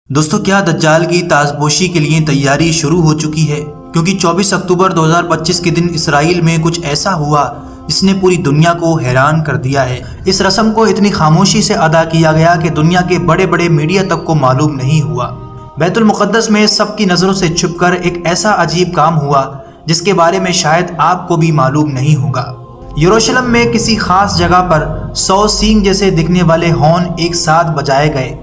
دوستو کیا دجال کی تازپوشی کے لیے تیاری شروع ہو چکی ہے؟ کیونکہ 24 اکتوبر 2025 کے دن اسرائیل میں کچھ ایسا ہوا جس نے پوری دنیا کو حیران کر دیا ہے۔ اس رسم کو اتنی خاموشی سے ادا کیا گیا کہ دنیا کے بڑے بڑے میڈیا تک کو معلوم نہیں ہوا۔ بیت المقدس میں سب کی نظروں سے چھپ کر ایک ایسا عجیب کام ہوا جس کے بارے میں شاید آپ کو بھی معلوم نہیں ہوگا۔ یروشلم میں کسی خاص جگہ پر 100 سینگ جیسے دکھنے والے ہارن ایک ساتھ بجائے گئے،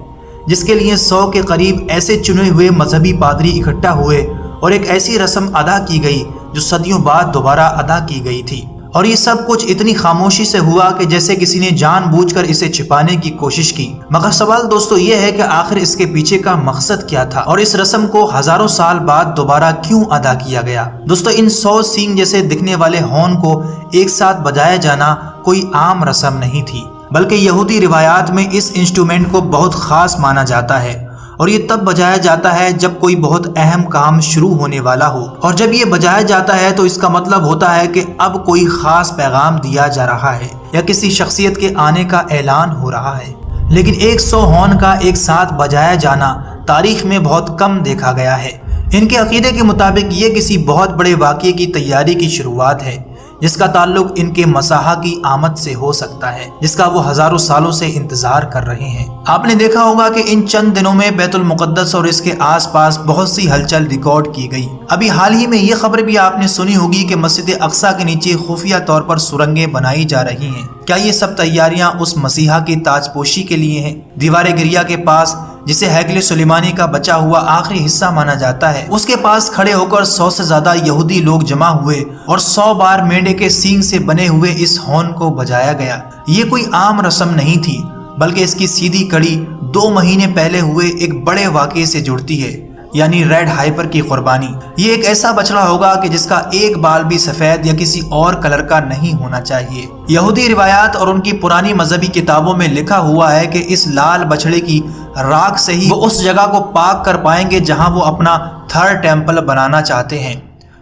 جس کے لیے 100 کے قریب ایسے چنے ہوئے مذہبی پادری اکٹھا ہوئے اور ایک ایسی رسم ادا کی گئی جو صدیوں بعد دوبارہ ادا کی گئی تھی۔ اور یہ سب کچھ اتنی خاموشی سے ہوا کہ جیسے کسی نے جان بوجھ کر اسے چھپانے کی کوشش کی۔ مگر سوال دوستو یہ ہے کہ آخر اس کے پیچھے کا مقصد کیا تھا اور اس رسم کو ہزاروں سال بعد دوبارہ کیوں ادا کیا گیا؟ دوستو ان 100 سینگ جیسے دکھنے والے ہارن کو ایک ساتھ بجایا جانا کوئی عام رسم نہیں تھی، بلکہ یہودی روایات میں اس انسٹرومنٹ کو بہت خاص مانا جاتا ہے، اور یہ تب بجایا جاتا ہے جب کوئی بہت اہم کام شروع ہونے والا ہو، اور جب یہ بجایا جاتا ہے تو اس کا مطلب ہوتا ہے کہ اب کوئی خاص پیغام دیا جا رہا ہے یا کسی شخصیت کے آنے کا اعلان ہو رہا ہے۔ لیکن 100 ہارن کا ایک ساتھ بجایا جانا تاریخ میں بہت کم دیکھا گیا ہے۔ ان کے عقیدے کے مطابق یہ کسی بہت بڑے واقعے کی تیاری کی شروعات ہے جس کا تعلق ان کے مسیح کی آمد سے ہو سکتا ہے، جس کا وہ ہزاروں سالوں سے انتظار کر رہے ہیں۔ آپ نے دیکھا ہوگا کہ ان چند دنوں میں بیت المقدس اور اس کے آس پاس بہت سی ہلچل ریکارڈ کی گئی۔ ابھی حال ہی میں یہ خبر بھی آپ نے سنی ہوگی کہ مسجد اقصی کے نیچے خفیہ طور پر سرنگیں بنائی جا رہی ہیں۔ کیا یہ سب تیاریاں اس مسیحا کی تاج پوشی کے لیے ہیں؟ دیوار گریا کے پاس، جسے ہیکل سلیمانی کا بچا ہوا آخری حصہ مانا جاتا ہے، اس کے پاس کھڑے ہو کر 100 سے زیادہ یہودی لوگ جمع ہوئے اور 100 بار مینڈے کے سینگ سے بنے ہوئے اس ہارن کو بجایا گیا۔ یہ کوئی عام رسم نہیں تھی، بلکہ اس کی سیدھی کڑی 2 مہینے پہلے ہوئے ایک بڑے واقعے سے جڑتی ہے، یعنی ریڈ ہائپر کی قربانی۔ یہ ایک ایسا بچڑا ہوگا کہ جس کا ایک بال بھی سفید یا کسی اور کلر کا نہیں ہونا چاہیے۔ یہودی روایات اور ان کی پرانی مذہبی کتابوں میں لکھا ہوا ہے کہ اس لال بچڑے کی راکھ سے ہی وہ اس جگہ کو پاک کر پائیں گے جہاں وہ اپنا تھرڈ ٹیمپل بنانا چاہتے ہیں،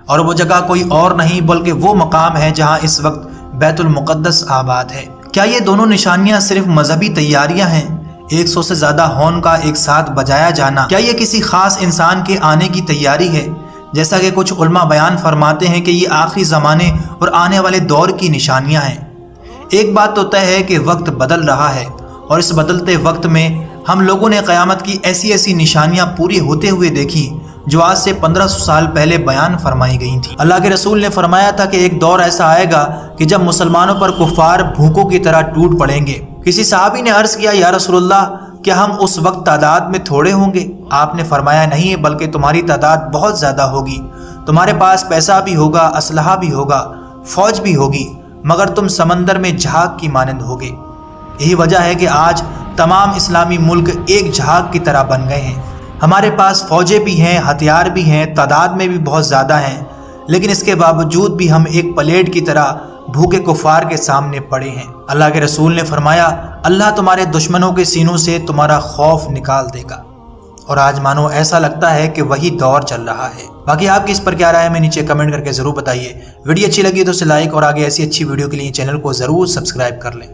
اور وہ جگہ کوئی اور نہیں بلکہ وہ مقام ہے جہاں اس وقت بیت المقدس آباد ہے۔ کیا یہ دونوں نشانیاں صرف مذہبی تیاریاں ہیں؟ 100 سے زیادہ ہارن کا ایک ساتھ بجایا جانا کیا یہ کسی خاص انسان کے آنے کی تیاری ہے؟ جیسا کہ کچھ علماء بیان فرماتے ہیں کہ یہ آخری زمانے اور آنے والے دور کی نشانیاں ہیں۔ ایک بات تو طے ہے کہ وقت بدل رہا ہے، اور اس بدلتے وقت میں ہم لوگوں نے قیامت کی ایسی نشانیاں پوری ہوتے ہوئے دیکھی جو آج سے 1500 سال پہلے بیان فرمائی گئی تھی۔ اللہ کے رسول نے فرمایا تھا کہ ایک دور ایسا آئے گا کہ جب مسلمانوں پر کفار بھوکوں کی طرح ٹوٹ پڑیں گے۔ کسی صحابی نے عرض کیا، یا رسول اللہ، کیا ہم اس وقت تعداد میں تھوڑے ہوں گے؟ آپ نے فرمایا، نہیں، بلکہ تمہاری تعداد بہت زیادہ ہوگی، تمہارے پاس پیسہ بھی ہوگا، اسلحہ بھی ہوگا، فوج بھی ہوگی، مگر تم سمندر میں جھاگ کی مانند ہوگے۔ یہی وجہ ہے کہ آج تمام اسلامی ملک ایک جھاگ کی طرح بن گئے ہیں۔ ہمارے پاس فوجیں بھی ہیں، ہتھیار بھی ہیں، تعداد میں بھی بہت زیادہ ہیں، لیکن اس کے باوجود بھی ہم ایک پلیٹ کی طرح بھوکے کفار کے سامنے پڑے ہیں۔ اللہ کے رسول نے فرمایا، اللہ تمہارے دشمنوں کے سینوں سے تمہارا خوف نکال دے گا، اور آج مانو ایسا لگتا ہے کہ وہی دور چل رہا ہے۔ باقی آپ کی اس پر کیا رائے ہے میں نیچے کمنٹ کر کے ضرور بتائیے۔ ویڈیو اچھی لگی تو اسے لائک، اور آگے ایسی اچھی ویڈیو کے لیے چینل کو ضرور سبسکرائب کر لیں۔